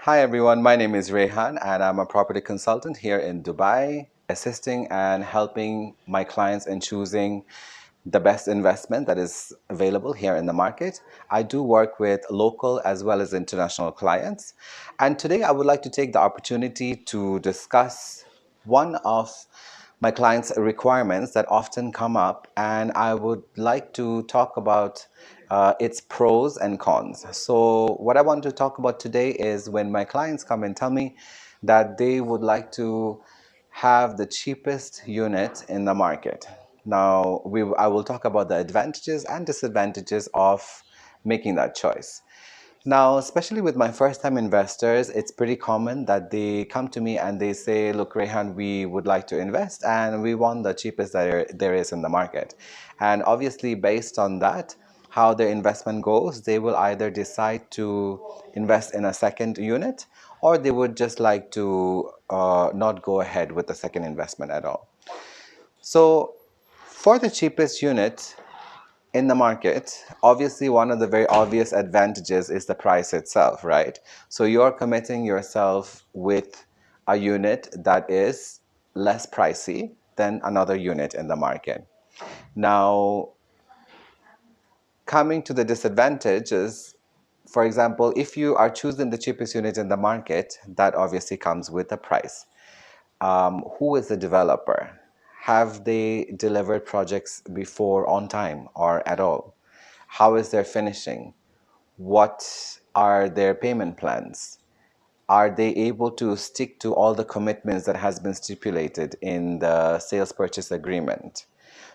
Hi everyone, my name is Rehan and I'm a property consultant here in Dubai, assisting and helping my clients in choosing the best investment that is available here in the market. I do work with local as well as international clients. And today I would like to take the opportunity to discuss one of my clients' requirements that often come up, and I would like to talk about its pros and cons. So, what I want to talk about today is when my clients come and tell me that they would like to have the cheapest unit in the market. Now, I will talk about the advantages and disadvantages of making that choice. Now, especially with my first time investors, it's pretty common that they come to me and they say, look, Rehan, we would like to invest and we want the cheapest there is in the market. And obviously, based on that, how their investment goes, they will either decide to invest in a second unit or they would just like to not go ahead with the second investment at all. So, for the cheapest unit, in the market, obviously one of the very obvious advantages is the price itself, right? So you're committing yourself with a unit that is less pricey than another unit in the market. Now, coming to the disadvantages, for example, if you are choosing the cheapest unit in the market, that obviously comes with a price. Who is the developer? Have they delivered projects before on time or at all? How is their finishing? What are their payment plans? Are they able to stick to all the commitments that has been stipulated in the sales purchase agreement?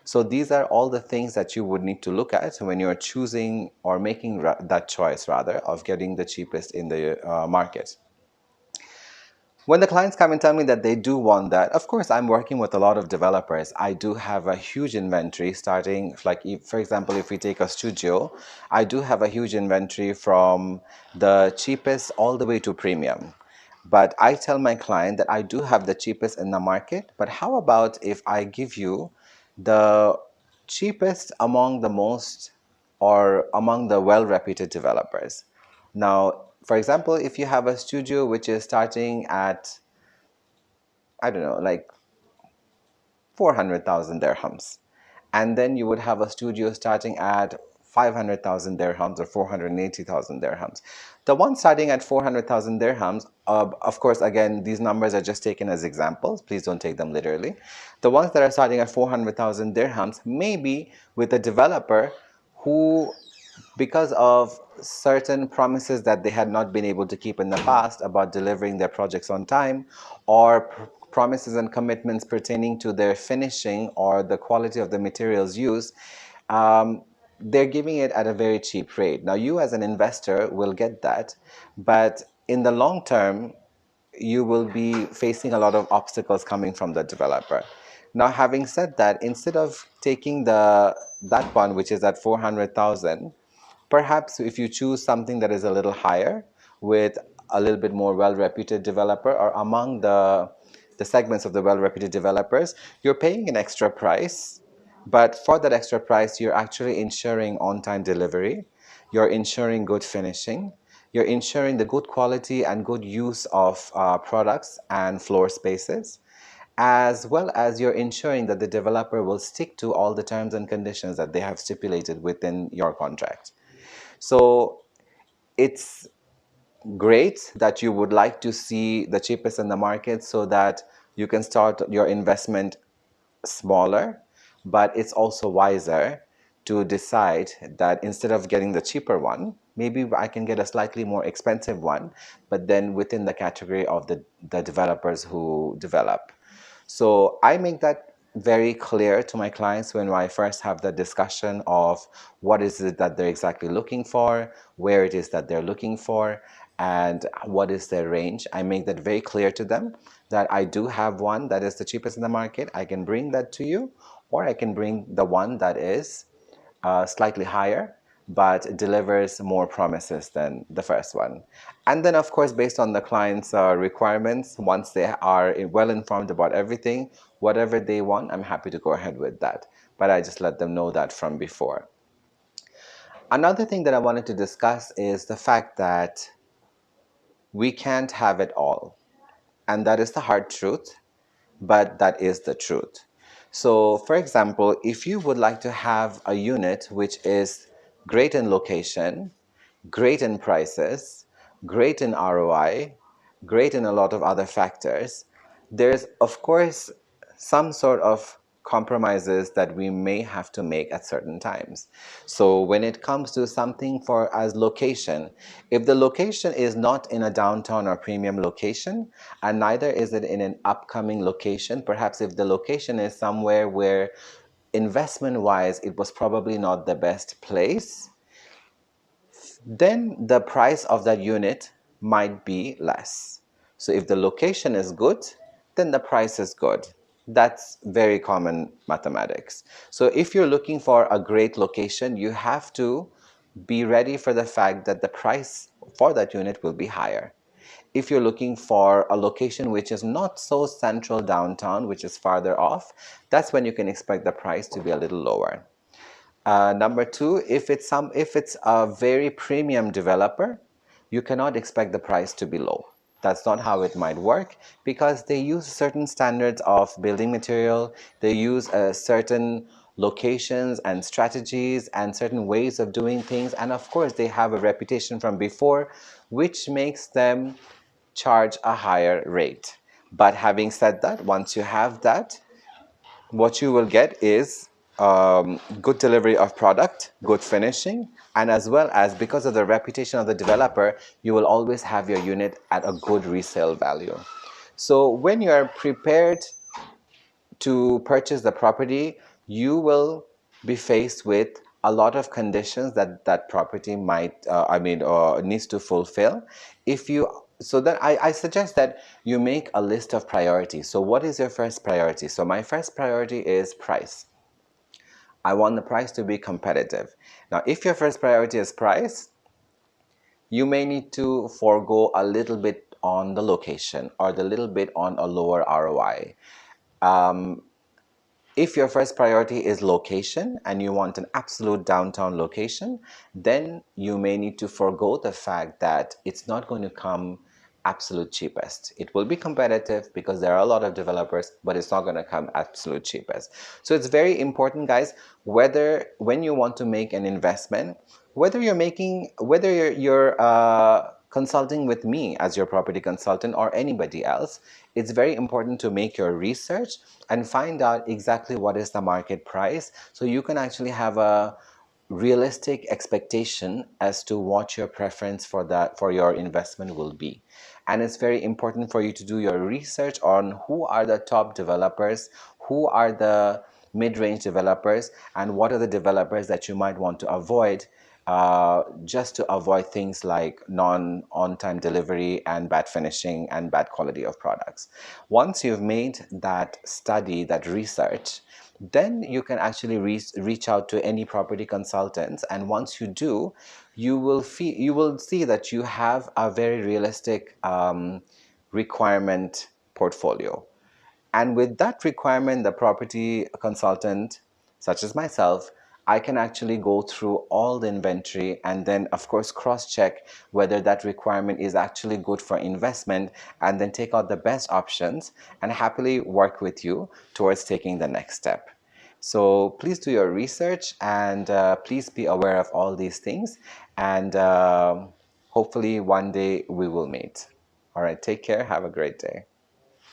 So these are all the things that you would need to look at when you're choosing or making that choice rather of getting the cheapest in the market. When the clients come and tell me that they do want that, of course, I'm working with a lot of developers. I do have a huge inventory starting, like, for example, if we take a studio, I do have a huge inventory from the cheapest all the way to premium. But I tell my client that I do have the cheapest in the market, but how about if I give you the cheapest among the most or among the well-reputed developers? Now, for example, if you have a studio which is starting at, I don't know, like 400,000 dirhams, and then you would have a studio starting at 500,000 dirhams or 480,000 dirhams. The one starting at 400,000 dirhams, of course, again, these numbers are just taken as examples. Please don't take them literally. The ones that are starting at 400,000 dirhams, maybe with a developer who, because of certain promises that they had not been able to keep in the past about delivering their projects on time, or promises and commitments pertaining to their finishing or the quality of the materials used, they're giving it at a very cheap rate. Now, you as an investor will get that, but in the long term, you will be facing a lot of obstacles coming from the developer. Now, having said that, instead of taking that one which is at 400,000, perhaps if you choose something that is a little higher with a little bit more well-reputed developer or among the segments of the well-reputed developers, you're paying an extra price, but for that extra price, you're actually ensuring on-time delivery, you're ensuring good finishing, you're ensuring the good quality and good use of products and floor spaces, as well as you're ensuring that the developer will stick to all the terms and conditions that they have stipulated within your contract. So it's great that you would like to see the cheapest in the market so that you can start your investment smaller, but it's also wiser to decide that instead of getting the cheaper one, maybe I can get a slightly more expensive one, but then within the category of the developers who develop. So I make that very clear to my clients when I first have the discussion of what is it that they're exactly looking for, where it is that they're looking for, and what is their range. I make that very clear to them that I do have one that is the cheapest in the market. I can bring that to you, or I can bring the one that is slightly higher, but delivers more promises than the first one. And then, of course, based on the client's requirements, once they are well informed about everything, whatever they want, I'm happy to go ahead with that. But I just let them know that from before. Another thing that I wanted to discuss is the fact that We can't have it all. And that is the hard truth, but that is the truth. So, for example, if you would like to have a unit which is great in location, great in prices, great in ROI, great in a lot of other factors, there's of course some sort of compromises that we may have to make at certain times. So when it comes to something for as location, if the location is not in a downtown or premium location, and neither is it in an upcoming location, perhaps if the location is somewhere where investment wise it was probably not the best place, then the price of that unit might be less. So if the location is good, then the price is good. That's very common mathematics. So if you're looking for a great location, you have to be ready for the fact that the price for that unit will be higher. If you're looking for a location which is not so central downtown, which is farther off, that's when you can expect the price to be a little lower. Number two, if it's a very premium developer, you cannot expect the price to be low. That's not how it might work, because they use certain standards of building material, they use certain locations and strategies and certain ways of doing things, and of course they have a reputation from before, which makes them charge a higher rate. But having said that, once you have that, what you will get is good delivery of product, good finishing, and as well as, because of the reputation of the developer, you will always have your unit at a good resale value. So when you are prepared to purchase the property, you will be faced with a lot of conditions that that property might, needs to fulfill. If you, so then I suggest that you make a list of priorities. So what is your first priority? So my first priority is price. I want the price to be competitive. Now, if your first priority is price, you may need to forego a little bit on the location or the little bit on a lower ROI. If your first priority is location and you want an absolute downtown location, then you may need to forego the fact that it's not going to come absolute cheapest. It will be competitive because there are a lot of developers, but it's not going to come absolute cheapest. So it's very important, guys, whether when you want to make an investment, whether you're consulting with me as your property consultant or anybody else, it's very important to make your research and find out exactly what is the market price, so you can actually have a realistic expectation as to what your preference for your investment will be. And it's very important for you to do your research on who are the top developers, who are the mid-range developers, and what are the developers that you might want to avoid, just to avoid things like non-on-time delivery and bad finishing and bad quality of products. Once you've made that study, that research, then you can actually reach out to any property consultants, and once you do, you will see that you have a very realistic requirement portfolio. And with that requirement, the property consultant, such as myself, I can actually go through all the inventory and then, of course, cross-check whether that requirement is actually good for investment, and then take out the best options and happily work with you towards taking the next step. So please do your research, and please be aware of all these things, and hopefully one day we will meet. All right, take care. Have a great day.